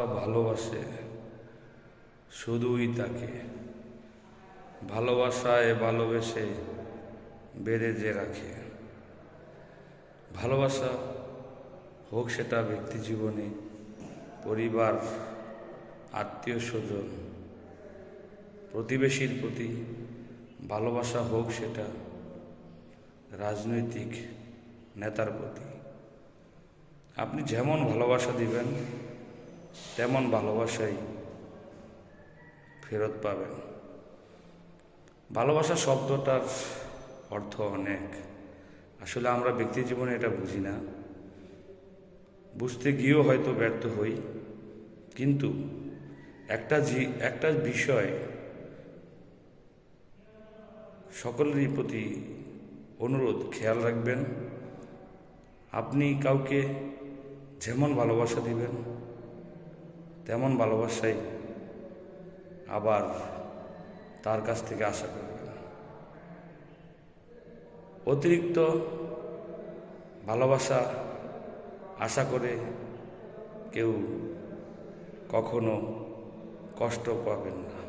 ভালোবাসে শুধুই তাকে, ভালোবাসায় ভালোবেসে বেঁধে যে রাখে। ভালোবাসা হোক সেটা ব্যক্তি জীবনে, পরিবার, আত্মীয় স্বজন, প্রতিবেশীর প্রতি, ভালোবাসা হোক সেটা রাজনৈতিক নেতার প্রতি। আপনি যেমন ভালোবাসা দিবেন তেমন ভালোবাসাই ফেরত পাবেন। ভালোবাসা শব্দটার অর্থ অনেক, আসলে আমরা ব্যক্তি জীবনে এটা বুঝি না, বুঝতে গিয়েও হয়তো ব্যর্থ হই। কিন্তু একটা বিষয় সকলেরই প্রতি অনুরোধ, খেয়াল রাখবেন, আপনি কাউকে যেমন ভালোবাসা দিবেন তেমন ভালোবাসাই আবার তার কাছ থেকে আশা করবেন। অতিরিক্ত ভালোবাসা আশা করে কেউ কখনো কষ্ট পাবেন না।